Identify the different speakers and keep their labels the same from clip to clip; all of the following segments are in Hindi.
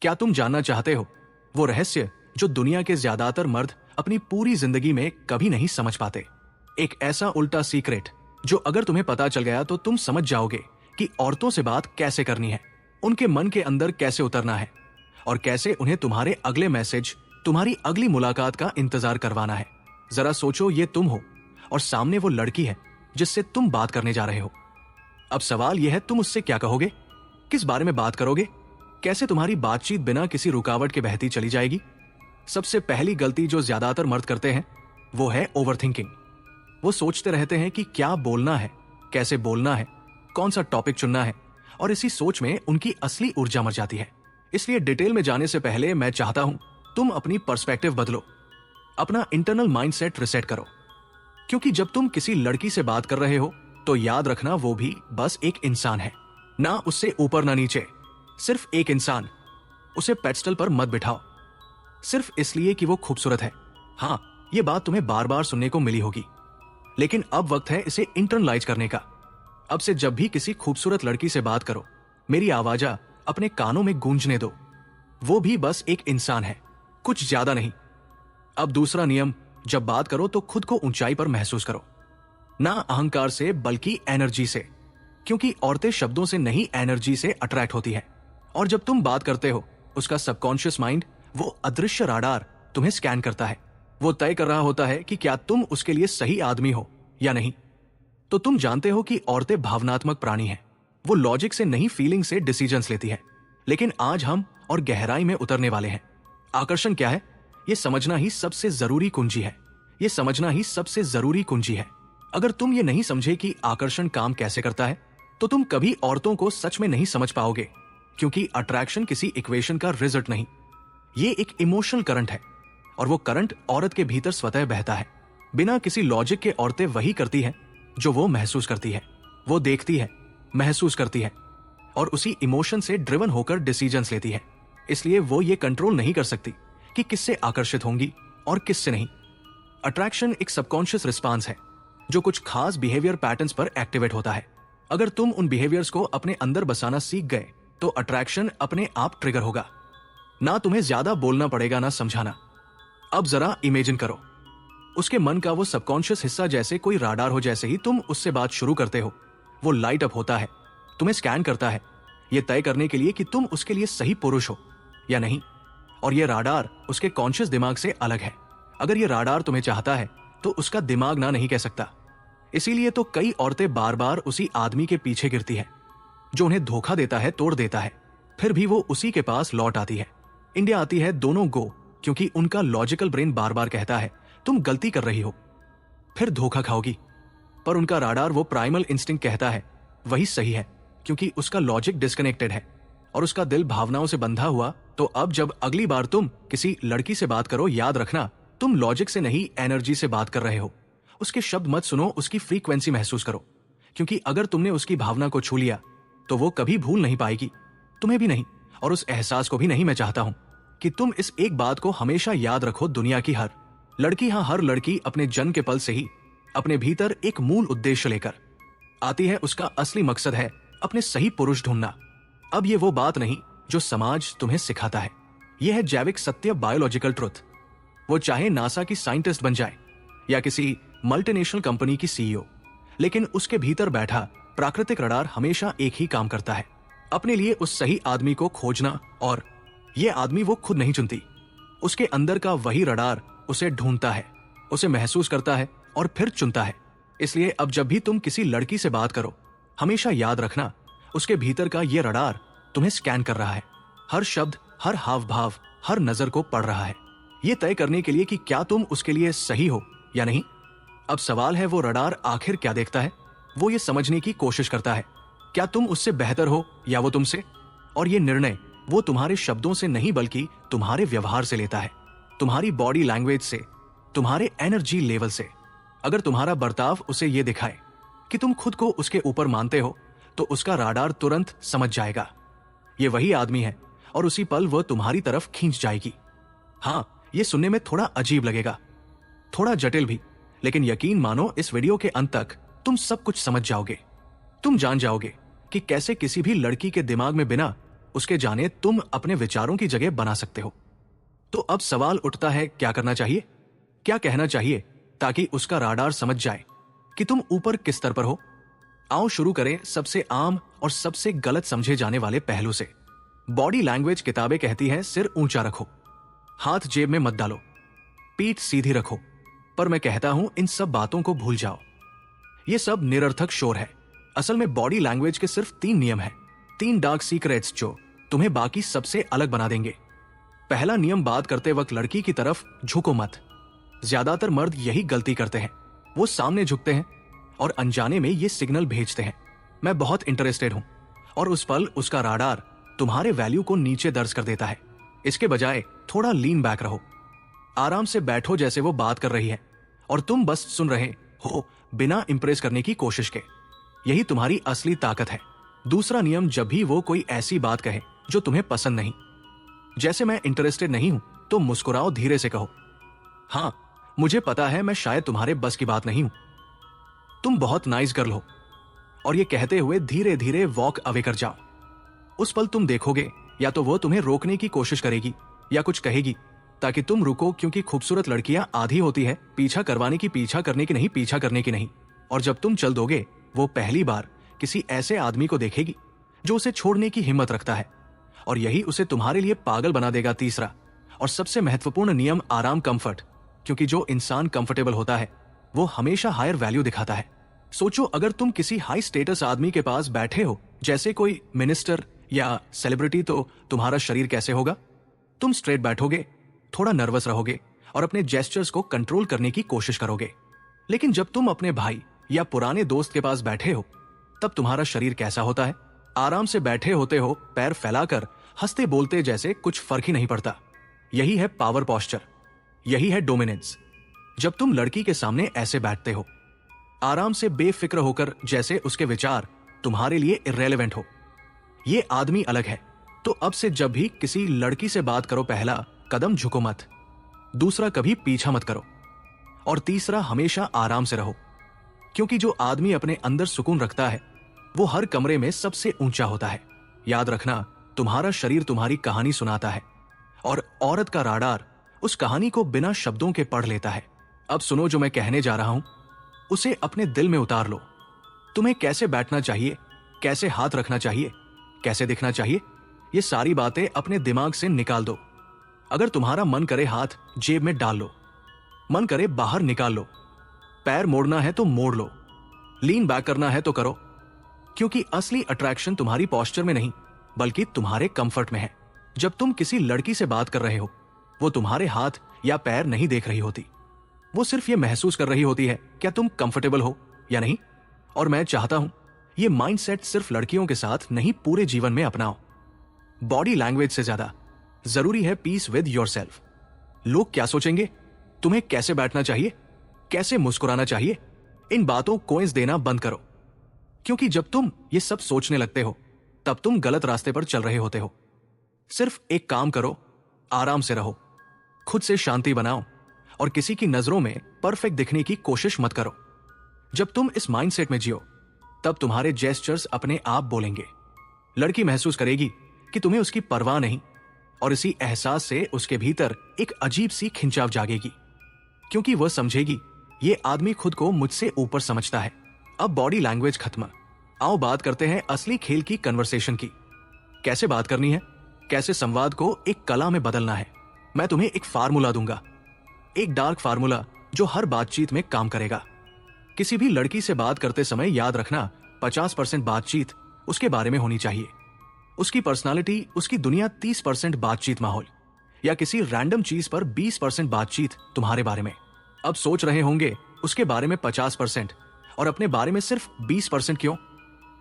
Speaker 1: क्या तुम जानना चाहते हो वो रहस्य जो दुनिया के ज्यादातर मर्द अपनी पूरी जिंदगी में कभी नहीं समझ पाते? एक ऐसा उल्टा सीक्रेट जो अगर तुम्हें पता चल गया तो तुम समझ जाओगे कि औरतों से बात कैसे करनी है, उनके मन के अंदर कैसे उतरना है और कैसे उन्हें तुम्हारे अगले मैसेज, तुम्हारी अगली मुलाकात का इंतजार करवाना है। जरा सोचो, ये तुम हो और सामने वो लड़की है जिससे तुम बात करने जा रहे हो। अब सवाल यह है, तुम उससे क्या कहोगे, किस बारे में बात करोगे, कैसे तुम्हारी बातचीत बिना किसी रुकावट के बहती चली जाएगी? सबसे पहली गलती जो ज्यादातर मर्द करते हैं वो है ओवरथिंकिंग। वो सोचते रहते हैं कि क्या बोलना है, कैसे बोलना है, कौन सा टॉपिक चुनना है, और इसी सोच में उनकी असली ऊर्जा मर जाती है। इसलिए डिटेल में जाने से पहले मैं चाहता हूं तुम अपनी पर्सपेक्टिव बदलो, अपना इंटरनल माइंडसेट रिसेट करो। क्योंकि जब तुम किसी लड़की से बात कर रहे हो तो याद रखना वो भी बस एक इंसान है, ना उससे ऊपर ना नीचे, सिर्फ एक इंसान। उसे पेडस्टल पर मत बिठाओ सिर्फ इसलिए कि वो खूबसूरत है। हाँ, ये बात तुम्हें बार बार सुनने को मिली होगी, लेकिन अब वक्त है इसे इंटरनलाइज करने का। अब से जब भी किसी खूबसूरत लड़की से बात करो, मेरी आवाज अपने कानों में गूंजने दो। वो भी बस एक इंसान है, कुछ ज्यादा नहीं। अब दूसरा नियम, जब बात करो तो खुद को ऊंचाई पर महसूस करो, ना अहंकार से बल्कि एनर्जी से। क्योंकि औरतें शब्दों से नहीं, एनर्जी से अट्रैक्ट होती है। और जब तुम बात करते हो, उसका सबकॉन्शियस माइंड, वो अदृश्य राडार तुम्हें स्कैन करता है। वो तय कर रहा होता है कि क्या तुम उसके लिए सही आदमी हो या नहीं। तो तुम जानते हो कि औरतें भावनात्मक प्राणी हैं। वो लॉजिक से नहीं, फीलिंग से डिसीजंस लेती है। लेकिन आज हम और गहराई में उतरने वाले हैं। आकर्षण क्या है, ये समझना ही सबसे जरूरी कुंजी है। ये समझना ही सबसे जरूरी कुंजी है। अगर तुम ये नहीं समझे कि आकर्षण काम कैसे करता है, तो तुम कभी औरतों को सच में नहीं समझ पाओगे। क्योंकि अट्रैक्शन किसी इक्वेशन का रिजल्ट नहीं, ये एक इमोशनल करंट है। और वो करंट औरत के भीतर स्वतः बहता है, बिना किसी लॉजिक के। औरतें वही करती हैं जो वो महसूस करती है। वो देखती है, महसूस करती है और उसी इमोशन से ड्रिवन होकर डिसीजंस लेती है। इसलिए वो ये कंट्रोल नहीं कर सकती कि किससे आकर्षित होंगी और किससे नहीं। अट्रैक्शन एक सबकॉन्शियस रिस्पांस है जो कुछ खास बिहेवियर पैटर्न्स पर एक्टिवेट होता है। अगर तुम उन बिहेवियर्स को अपने अंदर बसाना सीख गए तो अट्रैक्शन अपने आप ट्रिगर होगा। ना तुम्हें ज्यादा बोलना पड़ेगा, ना समझाना। अब जरा इमेजिन करो, उसके मन का वो सबकॉन्शियस हिस्सा जैसे कोई राडार हो। जैसे ही तुम उससे बात शुरू करते हो, वो लाइट अप होता है, तुम्हें स्कैन करता है, ये तय करने के लिए कि तुम उसके लिए सही पुरुष हो या नहीं। और ये राडार उसके कॉन्शियस दिमाग से अलग है। अगर ये राडार तुम्हें चाहता है तो उसका दिमाग ना नहीं कह सकता। इसीलिए तो कई औरतें बार बार उसी आदमी के पीछे गिरती है जो उन्हें धोखा देता है, तोड़ देता है, फिर भी वो उसी के पास लौट आती है। इंडिया आती है दोनों गो, क्योंकि उनका लॉजिकल ब्रेन बार बार कहता है तुम गलती कर रही हो, फिर धोखा खाओगी। पर उनका राडार, वो प्राइमल इंस्टिंक्ट कहता है वही सही है, क्योंकि उसका लॉजिक डिस्कनेक्टेड है और उसका दिल भावनाओं से बंधा हुआ। तो अब जब अगली बार तुम किसी लड़की से बात करो, याद रखना तुम लॉजिक से नहीं, एनर्जी से बात कर रहे हो। उसके शब्द मत सुनो, उसकी फ्रीक्वेंसी महसूस करो। क्योंकि अगर तुमने उसकी भावना को छू लिया तो वो कभी भूल नहीं पाएगी, तुम्हें भी नहीं और उस एहसास को भी नहीं। मैं चाहता हूं कि तुम इस एक बात को हमेशा याद रखो, दुनिया की हर लड़की, हाँ हर लड़की अपने जन्म के पल से ही अपने भीतर एक मूल उद्देश्य लेकर आती है। उसका असली मकसद है अपने सही पुरुष ढूंढना। अब ये वो बात नहीं जो समाज तुम्हें सिखाता है, यह है जैविक सत्य, बायोलॉजिकल ट्रुथ। वो चाहे नासा की साइंटिस्ट बन जाए या किसी मल्टीनेशनल कंपनी की सीईओ, लेकिन उसके भीतर बैठा प्राकृतिक रडार हमेशा एक ही काम करता है, अपने लिए उस सही आदमी को खोजना। और ये आदमी वो खुद नहीं चुनती, उसके अंदर का वही रडार उसे ढूंढता है, उसे महसूस करता है और फिर चुनता है। इसलिए अब जब भी तुम किसी लड़की से बात करो, हमेशा याद रखना उसके भीतर का ये रडार तुम्हें स्कैन कर रहा है। हर शब्द, हर हाव भाव, हर नजर को पढ़ रहा है, ये तय करने के लिए कि क्या तुम उसके लिए सही हो या नहीं। अब सवाल है, वो रडार आखिर क्या देखता है? वो ये समझने की कोशिश करता है क्या तुम उससे बेहतर हो या वो तुमसे। और ये निर्णय वो तुम्हारे शब्दों से नहीं बल्कि तुम्हारे व्यवहार से लेता है, तुम्हारी बॉडी लैंग्वेज से, तुम्हारे एनर्जी लेवल से। अगर तुम्हारा बर्ताव उसे ये दिखाए कि तुम खुद को उसके ऊपर मानते हो, तो उसका राडार तुरंत समझ जाएगा ये वही आदमी है और उसी पल वह तुम्हारी तरफ खींच जाएगी। हाँ, ये सुनने में थोड़ा अजीब लगेगा, थोड़ा जटिल भी, लेकिन यकीन मानो इस वीडियो के अंत तक तुम सब कुछ समझ जाओगे। तुम जान जाओगे कि कैसे किसी भी लड़की के दिमाग में बिना उसके जाने तुम अपने विचारों की जगह बना सकते हो। तो अब सवाल उठता है, क्या करना चाहिए, क्या कहना चाहिए, ताकि उसका राडार समझ जाए कि तुम ऊपर किस स्तर पर हो। आओ शुरू करें सबसे आम और सबसे गलत समझे जाने वाले पहलू से। बॉडी लैंग्वेज किताबें कहती हैं सिर ऊंचा रखो, हाथ जेब में मत डालो, पीठ सीधी रखो, पर मैं कहता हूं इन सब बातों को भूल जाओ। ये सब निरर्थक शोर है। असल में बॉडी लैंग्वेज के सिर्फ 3 नियम हैं, 3 डार्क सीक्रेट्स जो तुम्हें बाकी सबसे अलग बना देंगे। पहला नियम, बात करते वक्त लड़की की तरफ झुको मत। ज्यादातर मर्द यही गलती करते हैं, वो सामने झुकते हैं और अनजाने में ये सिग्नल भेजते हैं, मैं बहुत इंटरेस्टेड हूं, और उस पल उसका राडार तुम्हारे वैल्यू को नीचे दर्ज कर देता है। इसके बजाय थोड़ा लीन बैक रहो, आराम से बैठो जैसे वो बात कर रही है और तुम बस सुन रहे हो बिना इंप्रेस करने की कोशिश के। यही तुम्हारी असली ताकत है। दूसरा नियम, जब भी वो कोई ऐसी बात कहे जो तुम्हें पसंद नहीं, जैसे मैं इंटरेस्टेड नहीं हूं, तो मुस्कुराओ, धीरे से कहो, हां मुझे पता है मैं शायद तुम्हारे बस की बात नहीं हूं, तुम बहुत नाइस गर्ल हो, और ये कहते हुए धीरे धीरे वॉक अवे कर जाओ। उस पल तुम देखोगे या तो वो तुम्हें रोकने की कोशिश करेगी या कुछ कहेगी ताकि तुम रुको, क्योंकि खूबसूरत लड़कियां आधी होती है पीछा करवाने की, पीछा करने की नहीं, पीछा करने की नहीं। और जब तुम चल दोगे, वो पहली बार किसी ऐसे आदमी को देखेगी जो उसे छोड़ने की हिम्मत रखता है, और यही उसे तुम्हारे लिए पागल बना देगा। तीसरा और सबसे महत्वपूर्ण नियम, आराम, कंफर्ट, क्योंकि जो इंसान कंफर्टेबल होता है वो हमेशा हायर वैल्यू दिखाता है। सोचो, अगर तुम किसी हाई स्टेटस आदमी के पास बैठे हो, जैसे कोई मिनिस्टर या सेलिब्रिटी, तो तुम्हारा शरीर कैसे होगा? तुम स्ट्रेट बैठोगे, थोड़ा नर्वस रहोगे और अपने जेस्चर्स को कंट्रोल करने की कोशिश करोगे। लेकिन जब तुम अपने भाई या पुराने दोस्त के पास बैठे हो, तब तुम्हारा शरीर कैसा होता है? आराम से बैठे होते हो, पैर फैलाकर, हंसते बोलते जैसे कुछ फर्क ही नहीं पड़ता। यही है पावर पोस्चर, यही है डोमिनेंस। जब तुम लड़की के सामने ऐसे बैठते हो, आराम से बेफिक्र होकर, जैसे उसके विचार तुम्हारे लिए इर्रेलेवेंट हो, ये आदमी अलग है। तो अब से जब भी किसी लड़की से बात करो, पहला कदम झुको मत, दूसरा कभी पीछा मत करो, और तीसरा हमेशा आराम से रहो, क्योंकि जो आदमी अपने अंदर सुकून रखता है वो हर कमरे में सबसे ऊंचा होता है। याद रखना, तुम्हारा शरीर तुम्हारी कहानी सुनाता है, और औरत का राडार उस कहानी को बिना शब्दों के पढ़ लेता है। अब सुनो, जो मैं कहने जा रहा हूं उसे अपने दिल में उतार लो। तुम्हें कैसे बैठना चाहिए, कैसे हाथ रखना चाहिए, कैसे दिखना चाहिए, ये सारी बातें अपने दिमाग से निकाल दो। अगर तुम्हारा मन करे हाथ जेब में डाल लो, मन करे बाहर निकाल लो, पैर मोड़ना है तो मोड़ लो, लीन बैक करना है तो करो, क्योंकि असली अट्रैक्शन तुम्हारी पोस्चर में नहीं बल्कि तुम्हारे कंफर्ट में है। जब तुम किसी लड़की से बात कर रहे हो, वो तुम्हारे हाथ या पैर नहीं देख रही होती, वो सिर्फ ये महसूस कर रही होती है क्या तुम कंफर्टेबल हो या नहीं। और मैं चाहता हूं ये माइंडसेट सिर्फ लड़कियों के साथ नहीं, पूरे जीवन में अपनाओ। बॉडी लैंग्वेज से ज्यादा जरूरी है पीस विद योरसेल्फ। लोग क्या सोचेंगे, तुम्हें कैसे बैठना चाहिए, कैसे मुस्कुराना चाहिए, इन बातों को कोइंस देना बंद करो, क्योंकि जब तुम ये सब सोचने लगते हो तब तुम गलत रास्ते पर चल रहे होते हो। सिर्फ एक काम करो, आराम से रहो, खुद से शांति बनाओ, और किसी की नजरों में परफेक्ट दिखने की कोशिश मत करो। जब तुम इस माइंडसेट में जियो, तब तुम्हारे जेस्चर्स अपने आप बोलेंगे। लड़की महसूस करेगी कि तुम्हें उसकी परवाह नहीं, और इसी एहसास से उसके भीतर एक अजीब सी खिंचाव जागेगी, क्योंकि वह समझेगी ये आदमी खुद को मुझसे ऊपर समझता है। अब बॉडी लैंग्वेज खत्म, आओ बात करते हैं असली खेल की, कन्वर्सेशन की। कैसे बात करनी है, कैसे संवाद को एक कला में बदलना है। मैं तुम्हें एक फार्मूला दूंगा, एक डार्क फार्मूला जो हर बातचीत में काम करेगा। किसी भी लड़की से बात करते समय याद रखना, 50% बातचीत उसके बारे में होनी चाहिए, उसकी पर्सनालिटी, उसकी दुनिया 30% बातचीत माहौल, या किसी रैंडम चीज पर 20% बातचीत तुम्हारे बारे में। अब सोच रहे होंगे उसके बारे में 50% और अपने बारे में सिर्फ 20% क्यों?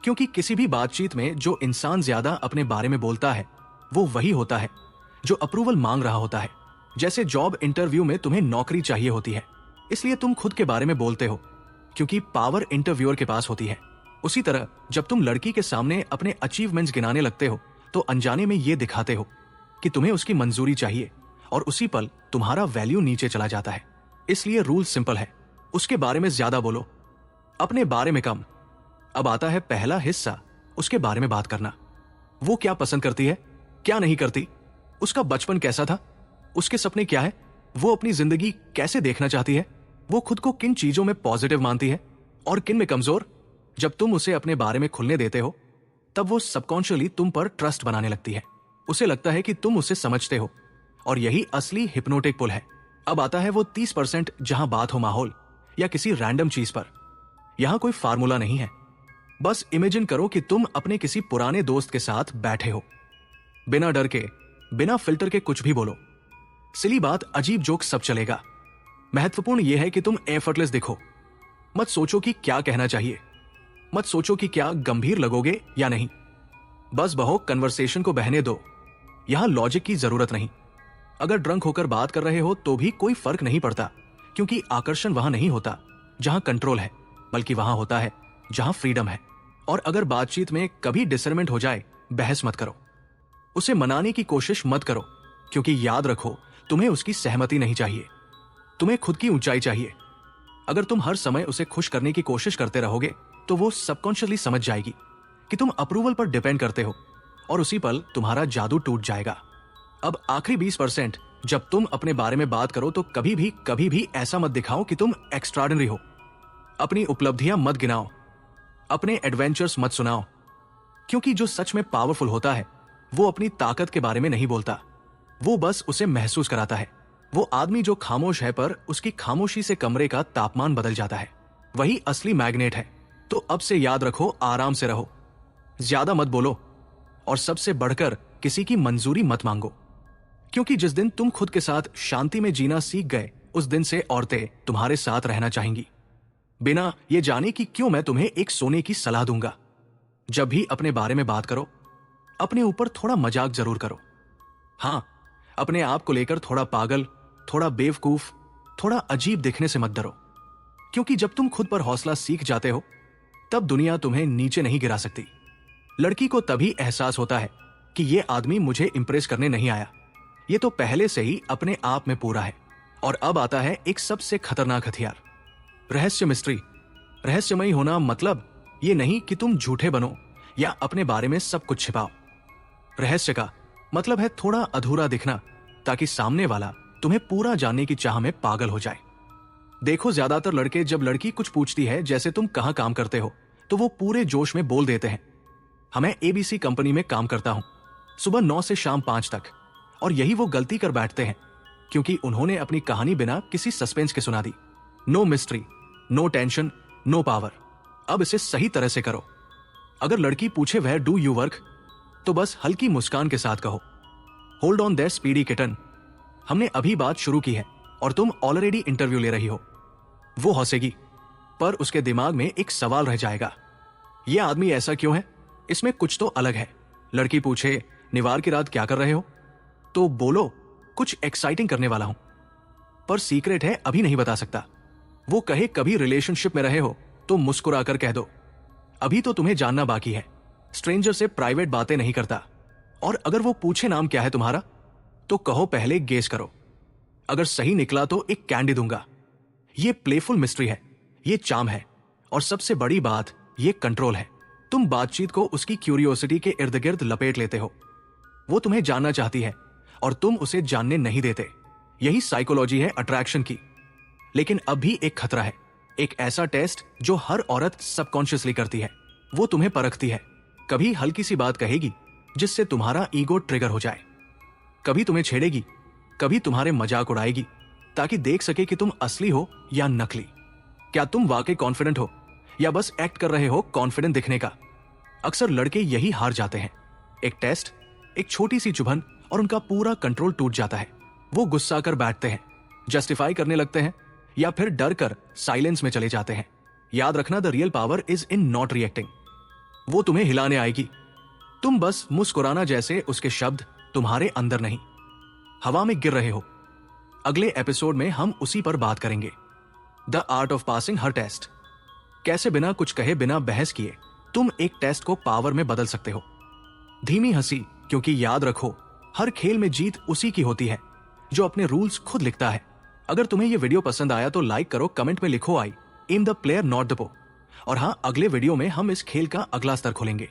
Speaker 1: क्योंकि किसी भी बातचीत में जो इंसान ज्यादा अपने बारे में बोलता है वो वही होता है जो अप्रूवल मांग रहा होता है। जैसे जॉब इंटरव्यू में तुम्हें नौकरी चाहिए होती है, इसलिए तुम खुद के बारे में बोलते हो, क्योंकि पावर इंटरव्यूअर के पास होती है। उसी तरह जब तुम लड़की के सामने अपने अचीवमेंट्स गिनाने लगते हो, तो अनजाने में ये दिखाते हो कि तुम्हें उसकी मंजूरी चाहिए, और उसी पल तुम्हारा वैल्यू नीचे चला जाता है। इसलिए रूल सिंपल है, उसके बारे में ज्यादा बोलो, अपने बारे में कम। अब आता है पहला हिस्सा, उसके बारे में बात करना। वो क्या पसंद करती है, क्या नहीं करती, उसका बचपन कैसा था, उसके सपने क्या है, वो अपनी जिंदगी कैसे देखना चाहती है, वो खुद को किन चीजों में पॉजिटिव मानती है और किन में कमजोर। जब तुम उसे अपने बारे में खुलने देते हो तब वो सबकॉन्शियसली तुम पर ट्रस्ट बनाने लगती है। उसे लगता है कि तुम उसे समझते हो और यही असली हिप्नोटिक पुल है। अब आता है वो 30% जहां बात हो माहौल या किसी रैंडम चीज पर। यहां कोई फार्मूला नहीं है, बस इमेजिन करो कि तुम अपने किसी पुराने दोस्त के साथ बैठे हो, बिना डर के, बिना फिल्टर के कुछ भी बोलो, सिली बात, अजीब जोक, सब चलेगा। महत्वपूर्ण यह है कि तुम एफर्टलेस दिखो। मत सोचो कि क्या कहना चाहिए, मत सोचो कि क्या गंभीर लगोगे या नहीं, बस बहो, कन्वर्सेशन को बहने दो। यहां लॉजिक की जरूरत नहीं। अगर ड्रंक होकर बात कर रहे हो तो भी कोई फर्क नहीं पड़ता, क्योंकि आकर्षण वहां नहीं होता जहां कंट्रोल है, बल्कि वहां होता है जहां फ्रीडम है। और अगर बातचीत में कभी डिसरमेंट हो जाए, बहस मत करो, उसे मनाने की कोशिश मत करो, क्योंकि याद रखो, तुम्हें उसकी सहमति नहीं चाहिए, तुम्हें खुद की ऊंचाई चाहिए। अगर तुम हर समय उसे खुश करने की कोशिश करते रहोगे तो वो सबकॉन्शियसली समझ जाएगी कि तुम अप्रूवल पर डिपेंड करते हो और उसी पल तुम्हारा जादू टूट जाएगा। अब आखिरी 20%, जब तुम अपने बारे में बात करो तो कभी भी ऐसा मत दिखाओ कि तुम एक्स्ट्राऑर्डिनरी हो। अपनी उपलब्धियां मत गिनाओ, अपने एडवेंचर्स मत सुनाओ, क्योंकि जो सच में पावरफुल होता है वो अपनी ताकत के बारे में नहीं बोलता, वो बस उसे महसूस कराता है। वो आदमी जो खामोश है पर उसकी खामोशी से कमरे का तापमान बदल जाता है, वही असली मैग्नेट है। तो अब से याद रखो, आराम से रहो, ज्यादा मत बोलो और सबसे बढ़कर किसी की मंजूरी मत मांगो, क्योंकि जिस दिन तुम खुद के साथ शांति में जीना सीख गए, उस दिन से औरतें तुम्हारे साथ रहना चाहेंगी, बिना ये जाने कि क्यों मैं तुम्हें एक सोने की सलाह दूंगा। जब भी अपने बारे में बात करो, अपने ऊपर थोड़ा मजाक जरूर करो। हां, अपने आप को लेकर थोड़ा पागल, थोड़ा बेवकूफ, थोड़ा अजीब दिखने से मत डरो, क्योंकि जब तुम खुद पर हौसला सीख जाते हो तब दुनिया तुम्हें नीचे नहीं गिरा सकती। लड़की को तभी एहसास होता है कि ये आदमी मुझे इंप्रेस करने नहीं आया, ये तो पहले से ही अपने आप में पूरा है। और अब आता है एक सबसे खतरनाक हथियार, रहस्य मिस्ट्री। रहस्यमयी होना मतलब ये नहीं कि तुम झूठे बनो या अपने बारे में सब कुछ छिपाओ। रहस्य का मतलब है थोड़ा अधूरा दिखना, ताकि सामने वाला तुम्हें पूरा जानने की चाह में पागल हो जाए। देखो, ज्यादातर लड़के जब लड़की कुछ पूछती है, जैसे तुम कहां काम करते हो, तो वो पूरे जोश में बोल देते हैं, मैं एबीसी कंपनी में काम करता हूं, सुबह 9 से शाम 5 तक। और यही वो गलती कर बैठते हैं, क्योंकि उन्होंने अपनी कहानी बिना किसी सस्पेंस के सुना दी। No mystery, no tension, no power. अब इसे सही तरह से करो। अगर लड़की पूछे वेयर डू यू वर्क, तो बस हल्की मुस्कान के साथ कहो, hold on their speedy kitten, हमने अभी बात शुरू की है और तुम ऑलरेडी इंटरव्यू ले रही हो। वो हंसेगी, पर उसके दिमाग में एक सवाल रह जाएगा, यह आदमी ऐसा क्यों है, इसमें कुछ तो अलग है। लड़की पूछे निवार की रात क्या कर रहे हो, तो बोलो कुछ एक्साइटिंग करने वाला हूं, पर सीक्रेट है, अभी नहीं बता सकता। वो कहे कभी रिलेशनशिप में रहे हो, तो मुस्कुराकर कह दो अभी तो तुम्हें जानना बाकी है, स्ट्रेंजर से प्राइवेट बातें नहीं करता। और अगर वो पूछे नाम क्या है तुम्हारा, तो कहो पहले गेस करो, अगर सही निकला तो एक कैंडी दूंगा। ये प्लेफुल मिस्ट्री है, ये चार्म है, और सबसे बड़ी बात ये कंट्रोल है। तुम बातचीत को उसकी क्यूरियोसिटी के इर्द गिर्द लपेट लेते हो। वो तुम्हें जानना चाहती है और तुम उसे जानने नहीं देते। यही साइकोलॉजी है अट्रैक्शन की। लेकिन अब भी एक खतरा है, एक ऐसा टेस्ट जो हर औरत सबकॉन्शियसली करती है। वो तुम्हें परखती है, कभी हल्की सी बात कहेगी जिससे तुम्हारा ईगो ट्रिगर हो जाए, कभी तुम्हें छेड़ेगी, कभी तुम्हारे मजाक उड़ाएगी, ताकि देख सके कि तुम असली हो या नकली। क्या तुम वाकई कॉन्फिडेंट हो या बस एक्ट कर रहे हो कॉन्फिडेंट दिखने का। अक्सर लड़के यही हार जाते हैं, एक टेस्ट, एक छोटी सी चुभन और उनका पूरा कंट्रोल टूट जाता है। वो गुस्सा कर बैठते हैं, जस्टिफाई करने लगते हैं, या फिर डर कर साइलेंस में चले जाते हैं। याद रखना, the real power is in not reacting. वो तुम्हें हिलाने आएगी, तुम बस मुस्कुराना, जैसे उसके शब्द तुम्हारे अंदर नहीं हवा में गिर रहे हो। अगले एपिसोड में हम उसी पर बात करेंगे, द आर्ट ऑफ पासिंग हर टेस्ट। कैसे बिना कुछ कहे, बिना बहस किए तुम एक टेस्ट को पावर में बदल सकते हो। धीमी हंसी, क्योंकि याद रखो, हर खेल में जीत उसी की होती है जो अपने रूल्स खुद लिखता है। अगर तुम्हें यह वीडियो पसंद आया तो लाइक करो, कमेंट में लिखो I am the player not the पो। और हाँ, अगले वीडियो में हम इस खेल का अगला स्तर खोलेंगे।